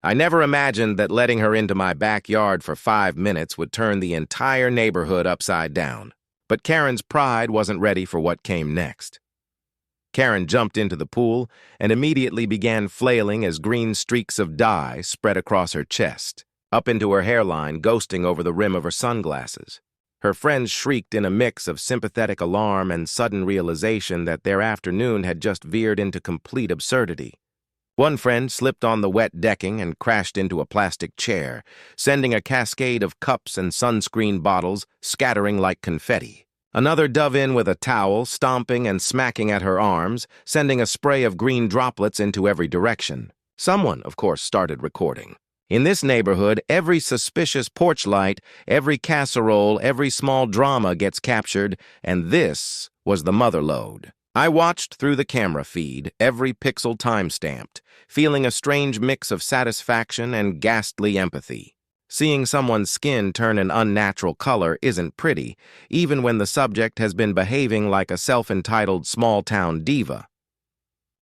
I never imagined that letting her into my backyard for 5 minutes would turn the entire neighborhood upside down. But Karen's pride wasn't ready for what came next. Karen jumped into the pool and immediately began flailing as green streaks of dye spread across her chest, up into her hairline, ghosting over the rim of her sunglasses. Her friends shrieked in a mix of sympathetic alarm and sudden realization that their afternoon had just veered into complete absurdity. One friend slipped on the wet decking and crashed into a plastic chair, sending a cascade of cups and sunscreen bottles scattering like confetti. Another dove in with a towel, stomping and smacking at her arms, sending a spray of green droplets into every direction. Someone, of course, started recording. In this neighborhood, every suspicious porch light, every casserole, every small drama gets captured, and this was the mother lode. I watched through the camera feed, every pixel time-stamped, feeling a strange mix of satisfaction and ghastly empathy. Seeing someone's skin turn an unnatural color isn't pretty, even when the subject has been behaving like a self-entitled small-town diva.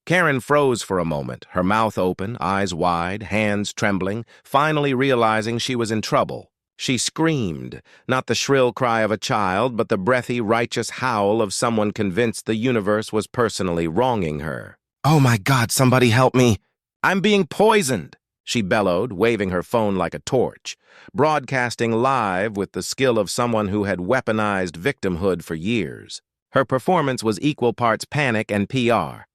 Karen froze for a moment, her mouth open, eyes wide, hands trembling, finally realizing she was in trouble. She screamed, not the shrill cry of a child, but the breathy, righteous howl of someone convinced the universe was personally wronging her. "Oh my God, somebody help me! I'm being poisoned!" she bellowed, waving her phone like a torch, broadcasting live with the skill of someone who had weaponized victimhood for years. Her performance was equal parts panic and PR.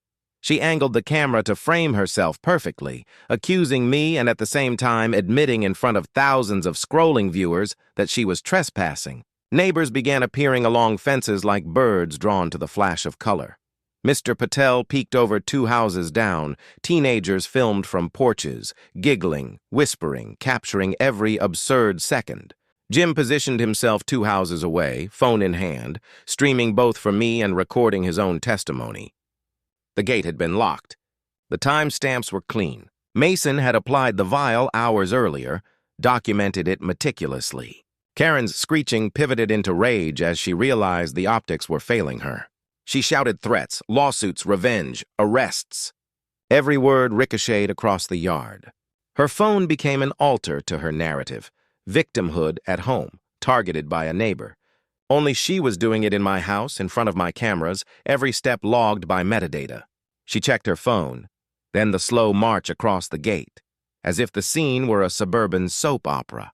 She angled the camera to frame herself perfectly, accusing me and at the same time admitting in front of thousands of scrolling viewers that she was trespassing. Neighbors began appearing along fences like birds drawn to the flash of color. Mr. Patel peeked over 2 houses down. Teenagers filmed from porches, giggling, whispering, capturing every absurd second. Jim positioned himself 2 houses away, phone in hand, streaming both for me and recording his own testimony. The gate had been locked. The timestamps were clean. Mason had applied the vial hours earlier, documented it meticulously. Karen's screeching pivoted into rage as she realized the optics were failing her. She shouted threats, lawsuits, revenge, arrests. Every word ricocheted across the yard. Her phone became an altar to her narrative, victimhood at home, targeted by a neighbor. Only she was doing it in my house, in front of my cameras, every step logged by metadata. She checked her phone, then the slow march across the gate, as if the scene were a suburban soap opera.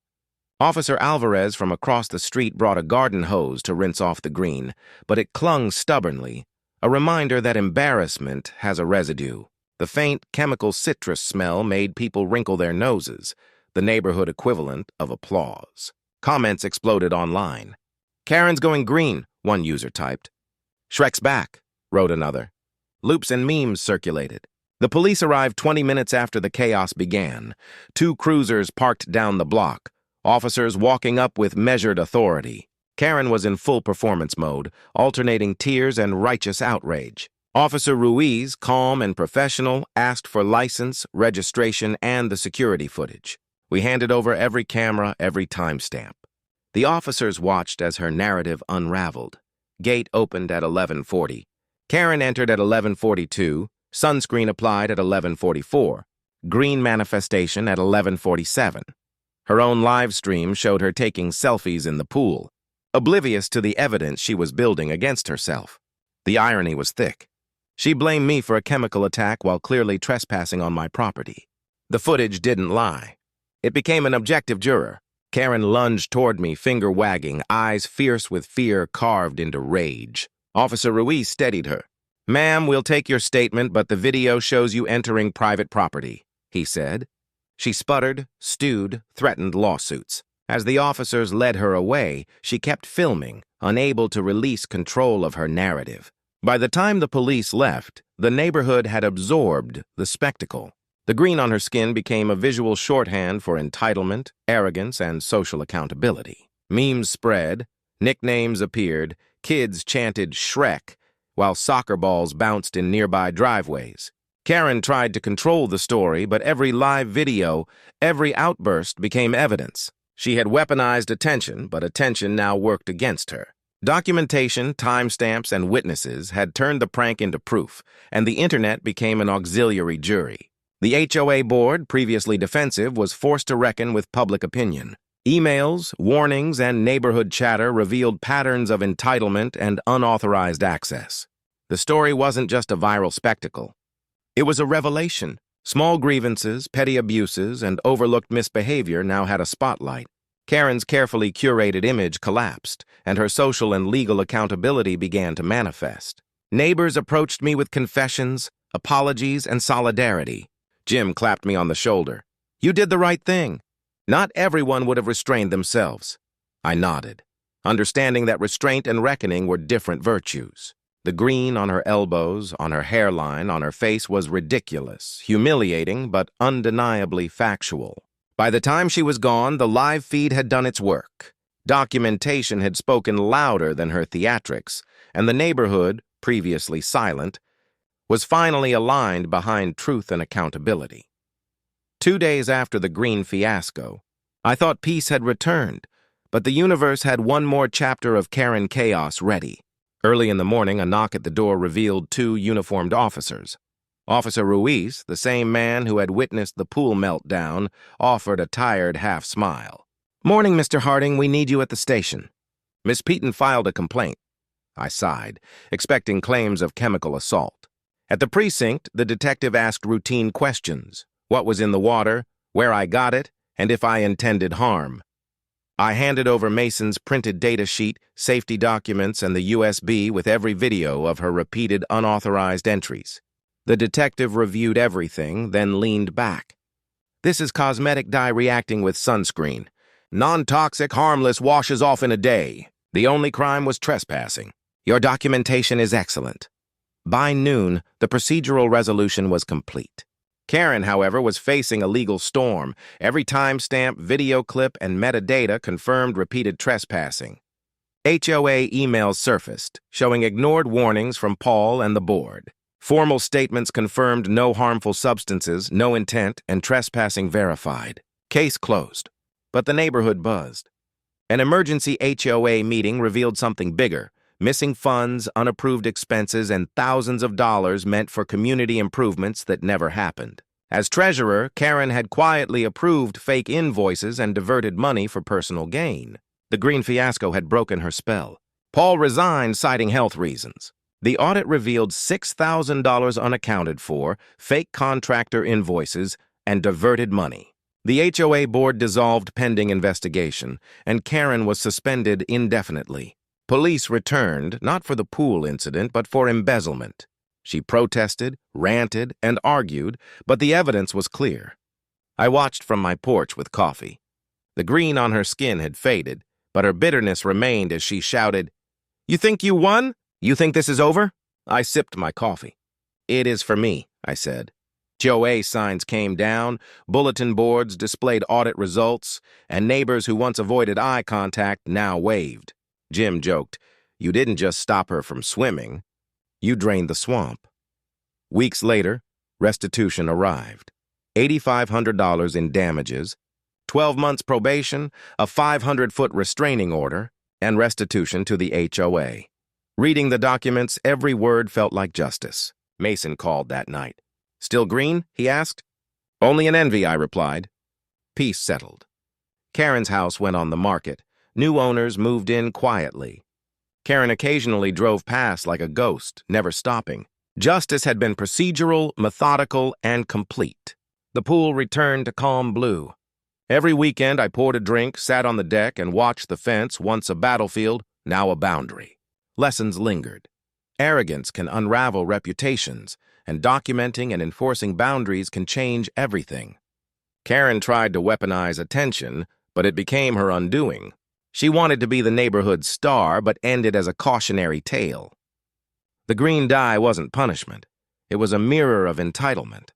Officer Alvarez from across the street brought a garden hose to rinse off the green, but it clung stubbornly, a reminder that embarrassment has a residue. The faint chemical citrus smell made people wrinkle their noses, the neighborhood equivalent of applause. Comments exploded online. "Karen's going green," one user typed. "Shrek's back," wrote another. Loops and memes circulated. The police arrived 20 minutes after the chaos began. 2 cruisers parked down the block, officers walking up with measured authority. Karen was in full performance mode, alternating tears and righteous outrage. Officer Ruiz, calm and professional, asked for license, registration, and the security footage. We handed over every camera, every timestamp. The officers watched as her narrative unraveled. Gate opened at 11:40. Karen entered at 11:42. Sunscreen applied at 11:44. Green manifestation at 11:47. Her own live stream showed her taking selfies in the pool, oblivious to the evidence she was building against herself. The irony was thick. She blamed me for a chemical attack while clearly trespassing on my property. The footage didn't lie. It became an objective juror. Karen lunged toward me, finger wagging, eyes fierce with fear carved into rage. Officer Ruiz steadied her. "Ma'am, we'll take your statement, but the video shows you entering private property," he said. She sputtered, stewed, threatened lawsuits. As the officers led her away, she kept filming, unable to release control of her narrative. By the time the police left, the neighborhood had absorbed the spectacle. The green on her skin became a visual shorthand for entitlement, arrogance, and social accountability. Memes spread, nicknames appeared, kids chanted Shrek, while soccer balls bounced in nearby driveways. Karen tried to control the story, but every live video, every outburst became evidence. She had weaponized attention, but attention now worked against her. Documentation, timestamps, and witnesses had turned the prank into proof, and the internet became an auxiliary jury. The HOA board, previously defensive, was forced to reckon with public opinion. Emails, warnings, and neighborhood chatter revealed patterns of entitlement and unauthorized access. The story wasn't just a viral spectacle. It was a revelation. Small grievances, petty abuses, and overlooked misbehavior now had a spotlight. Karen's carefully curated image collapsed, and her social and legal accountability began to manifest. Neighbors approached me with confessions, apologies, and solidarity. Jim clapped me on the shoulder. "You did the right thing." Not everyone would have restrained themselves. I nodded, understanding that restraint and reckoning were different virtues. The green on her elbows, on her hairline, on her face was ridiculous, humiliating, but undeniably factual. By the time she was gone, the live feed had done its work. Documentation had spoken louder than her theatrics, and the neighborhood, previously silent, was finally aligned behind truth and accountability. 2 days after the green fiasco, I thought peace had returned, but the universe had one more chapter of Karen chaos ready. Early in the morning, a knock at the door revealed 2 uniformed officers. Officer Ruiz, the same man who had witnessed the pool meltdown, offered a tired half-smile. "Morning, Mr. Harding. We need you at the station." Miss Peaton filed a complaint. I sighed, expecting claims of chemical assault. At the precinct, the detective asked routine questions: what was in the water, where I got it, and if I intended harm. I handed over Mason's printed data sheet, safety documents, and the USB with every video of her repeated unauthorized entries. The detective reviewed everything, then leaned back. "This is cosmetic dye reacting with sunscreen. Non-toxic, harmless, washes off in a day. The only crime was trespassing. Your documentation is excellent." By noon, the procedural resolution was complete. Karen, however, was facing a legal storm. Every timestamp, video clip, and metadata confirmed repeated trespassing. HOA emails surfaced, showing ignored warnings from Paul and the board. Formal statements confirmed no harmful substances, no intent, and trespassing verified. Case closed. But the neighborhood buzzed. An emergency HOA meeting revealed something bigger: missing funds, unapproved expenses, and thousands of dollars meant for community improvements that never happened. As treasurer, Karen had quietly approved fake invoices and diverted money for personal gain. The green fiasco had broken her spell. Paul resigned, citing health reasons. The audit revealed $6,000 unaccounted for, fake contractor invoices, and diverted money. The HOA board dissolved pending investigation, and Karen was suspended indefinitely. Police returned, not for the pool incident, but for embezzlement. She protested, ranted, and argued, but the evidence was clear. I watched from my porch with coffee. The green on her skin had faded, but her bitterness remained as she shouted, "You think you won? You think this is over?" I sipped my coffee. "It is for me," I said. HOA signs came down, bulletin boards displayed audit results, and neighbors who once avoided eye contact now waved. Jim joked, "You didn't just stop her from swimming. You drained the swamp." Weeks later, restitution arrived. $8,500 in damages, 12 months probation, a 500-foot restraining order, and restitution to the HOA. Reading the documents, every word felt like justice. Mason called that night. "Still green?" he asked. "Only an envy," I replied. Peace settled. Karen's house went on the market. New owners moved in quietly. Karen occasionally drove past like a ghost, never stopping. Justice had been procedural, methodical, and complete. The pool returned to calm blue. Every weekend I poured a drink, sat on the deck, and watched the fence, once a battlefield, now a boundary. Lessons lingered. Arrogance can unravel reputations, and documenting and enforcing boundaries can change everything. Karen tried to weaponize attention, but it became her undoing. She wanted to be the neighborhood star, but ended as a cautionary tale. The green dye wasn't punishment. It was a mirror of entitlement.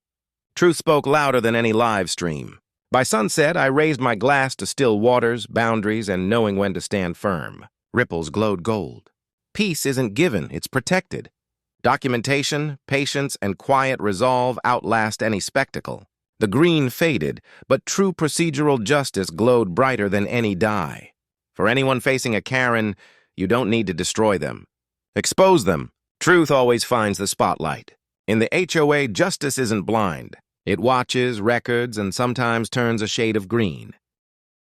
Truth spoke louder than any live stream. By sunset, I raised my glass to still waters, boundaries, and knowing when to stand firm. Ripples glowed gold. Peace isn't given, it's protected. Documentation, patience, and quiet resolve outlast any spectacle. The green faded, but true procedural justice glowed brighter than any dye. For anyone facing a Karen, you don't need to destroy them. Expose them. Truth always finds the spotlight. In the HOA, justice isn't blind. It watches, records, and sometimes turns a shade of green.